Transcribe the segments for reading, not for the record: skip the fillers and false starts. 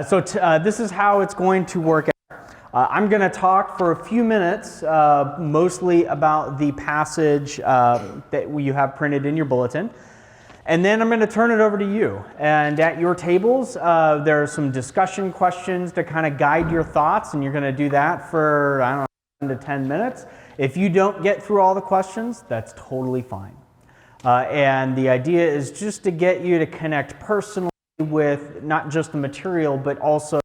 This is how it's going to work out. I'm going to talk for a few minutes, mostly about the passage that you have printed in your bulletin. And then I'm going to turn it over to you. And at your tables, there are some discussion questions to kind of guide your thoughts, and you're going to do that for, 7 to 10 minutes. If you don't get through all the questions, that's totally fine. And the idea is just to get you to connect personally with not just the material, but also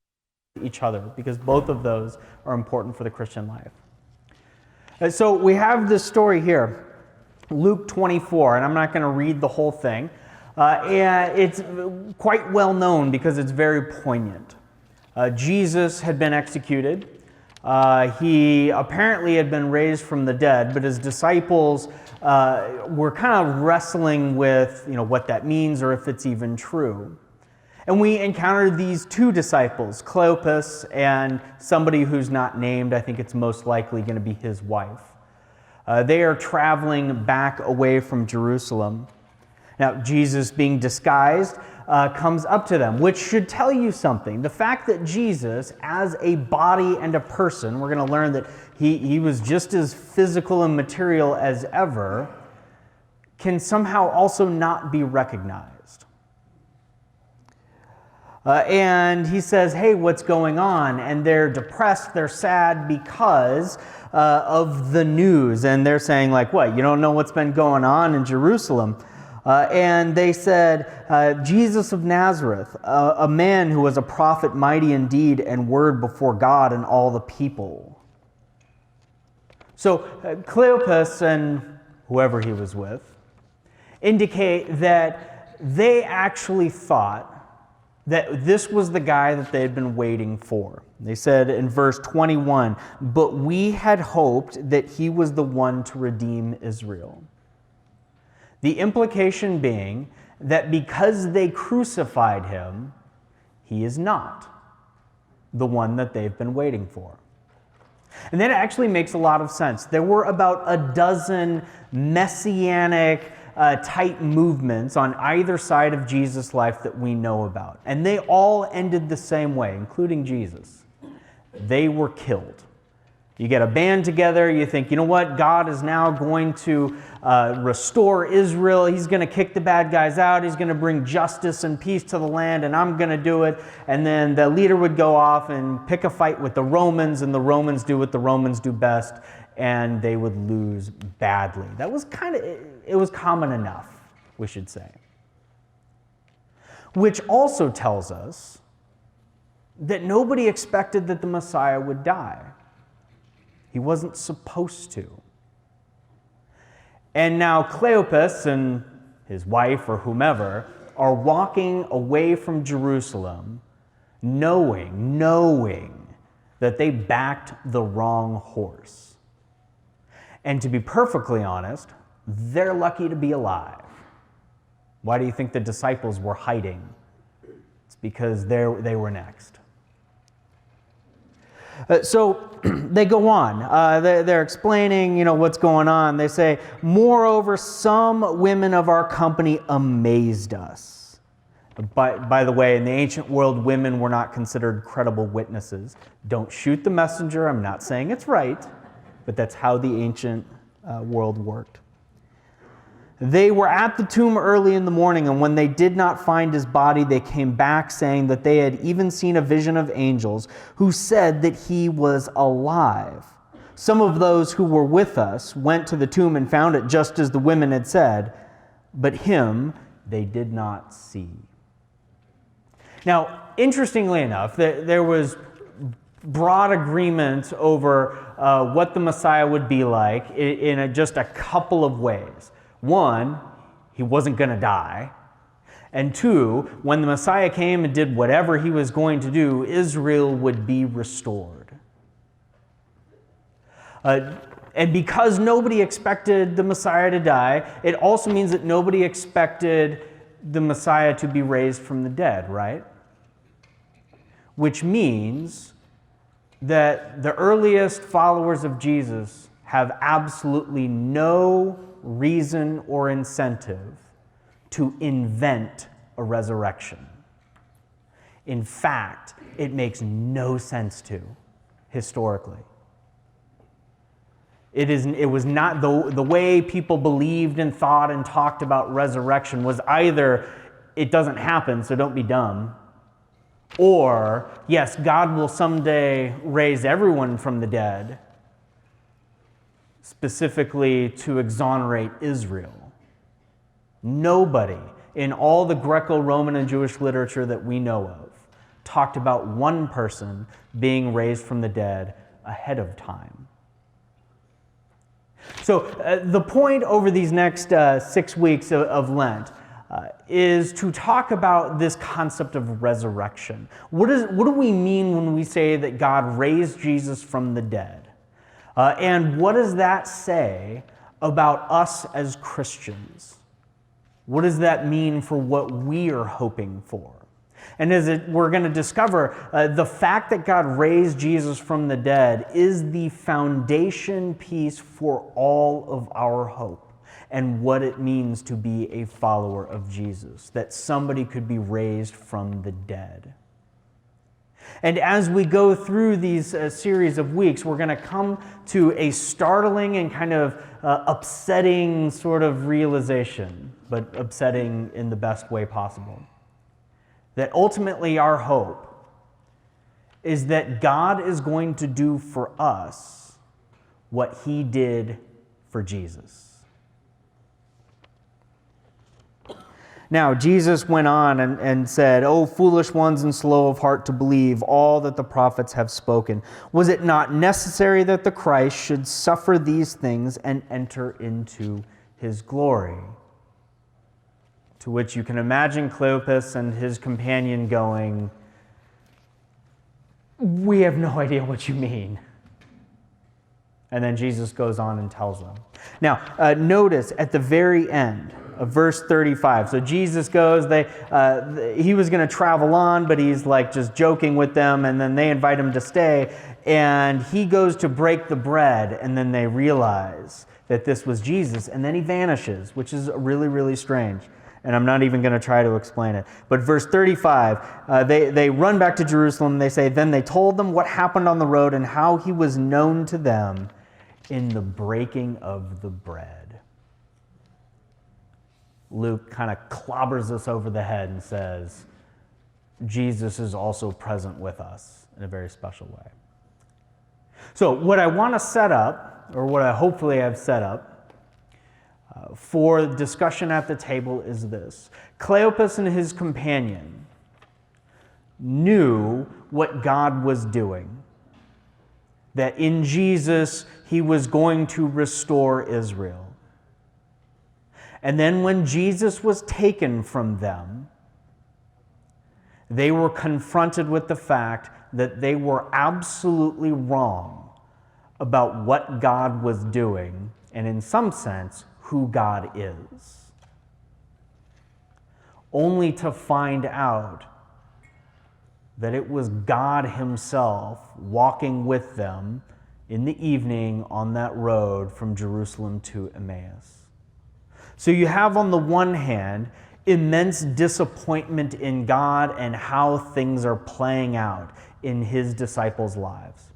each other, because both of those are important for the Christian life. So we have this story here. Luke 24, and I'm not going to read the whole thing. And it's quite well known because it's very poignant. Jesus had been executed. He apparently had been raised from the dead, but his disciples were kind of wrestling with, what that means or if it's even true. And we encountered these two disciples, Cleopas and somebody who's not named. I think it's most likely going to be his wife. They are traveling back away from Jerusalem. Now, Jesus, being disguised, comes up to them, which should tell you something. The fact that Jesus, as a body and a person, we're going to learn that he was just as physical and material as ever, can somehow also not be recognized. And he says, hey, what's going on? And they're depressed, they're sad because of the news. And they're saying, like, what, you don't know what's been going on in Jerusalem? And they said, Jesus of Nazareth, a man who was a prophet, mighty in deed and word before God and all the people. So Cleopas and whoever he was with indicate that they actually thought that this was the guy that they had been waiting for. They said in verse 21, but we had hoped that he was the one to redeem Israel. The implication being that because they crucified him, he is not the one that they've been waiting for. And that actually makes a lot of sense. There were about a dozen messianic type movements on either side of Jesus' life that we know about. And they all ended the same way, including Jesus. They were killed. You get a band together, you think, you know what, God is now going to restore Israel. He's going to kick the bad guys out. He's going to bring justice and peace to the land, and I'm going to do it. And then the leader would go off and pick a fight with the Romans, and the Romans do what the Romans do best, and they would lose badly. That was it was common enough, we should say. Which also tells us that nobody expected that the Messiah would die. He wasn't supposed to. And now Cleopas and his wife or whomever are walking away from Jerusalem knowing that they backed the wrong horse. And to be perfectly honest, they're lucky to be alive. Why do you think the disciples were hiding? It's because they were next. So they go on. They're explaining, what's going on. They say, moreover, some women of our company amazed us. By the way, in the ancient world, women were not considered credible witnesses. Don't shoot the messenger. I'm not saying it's right, but that's how the ancient world worked. They were at the tomb early in the morning, and when they did not find his body, they came back saying that they had even seen a vision of angels who said that he was alive. Some of those who were with us went to the tomb and found it just as the women had said, but him they did not see. Now, interestingly enough, there was broad agreement over what the Messiah would be like in just a couple of ways. One, he wasn't going to die. And two, when the Messiah came and did whatever he was going to do, Israel would be restored. And because nobody expected the Messiah to die, it also means that nobody expected the Messiah to be raised from the dead, right? Which means that the earliest followers of Jesus have absolutely no reason or incentive to invent a resurrection. In fact, it makes no sense to, historically. It was not the way people believed and thought and talked about resurrection was either it doesn't happen, so don't be dumb, or yes, God will someday raise everyone from the dead, specifically to exonerate Israel. Nobody in all the Greco-Roman and Jewish literature that we know of talked about one person being raised from the dead ahead of time. So the point over these next 6 weeks of Lent is to talk about this concept of resurrection. What do we mean when we say that God raised Jesus from the dead? And what does that say about us as Christians? What does that mean for what we are hoping for? And we're going to discover, the fact that God raised Jesus from the dead is the foundation piece for all of our hope and what it means to be a follower of Jesus, that somebody could be raised from the dead. And as we go through these series of weeks, we're going to come to a startling and kind of upsetting sort of realization, but upsetting in the best way possible. That ultimately our hope is that God is going to do for us what he did for Jesus. Now, Jesus went on and said, "O foolish ones and slow of heart to believe all that the prophets have spoken. Was it not necessary that the Christ should suffer these things and enter into his glory?" To which you can imagine Cleopas and his companion going, "We have no idea what you mean." And then Jesus goes on and tells them. Now, notice at the very end of verse 35. So Jesus goes, he was going to travel on, but he's like just joking with them, and then they invite him to stay, and he goes to break the bread, and then they realize that this was Jesus, and then he vanishes, which is really, really strange. And I'm not even going to try to explain it. But verse 35, they run back to Jerusalem. They say, "Then they told them what happened on the road and how he was known to them in the breaking of the bread." Luke kind of clobbers us over the head and says, Jesus is also present with us in a very special way. So what I want to set up, or what I hopefully have set up, for discussion at the table is this. Cleopas and his companion knew what God was doing, that in Jesus he was going to restore Israel. And then when Jesus was taken from them, they were confronted with the fact that they were absolutely wrong about what God was doing, and in some sense, who God is. Only to find out that it was God himself walking with them in the evening on that road from Jerusalem to Emmaus. So you have on the one hand immense disappointment in God and how things are playing out in his disciples' lives.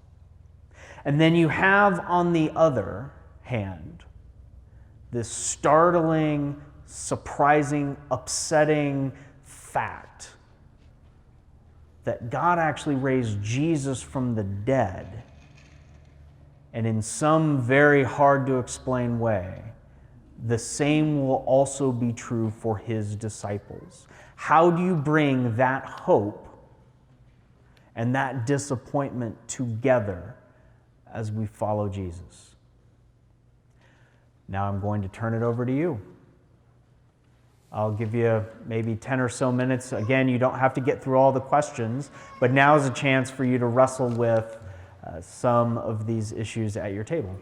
And then you have on the other hand this startling, surprising, upsetting fact that God actually raised Jesus from the dead, and in some very hard to explain way, the same will also be true for his disciples. How do you bring that hope and that disappointment together as we follow Jesus? Now I'm going to turn it over to you. I'll give you maybe 10 or so minutes. Again, you don't have to get through all the questions, but now is a chance for you to wrestle with some of these issues at your table.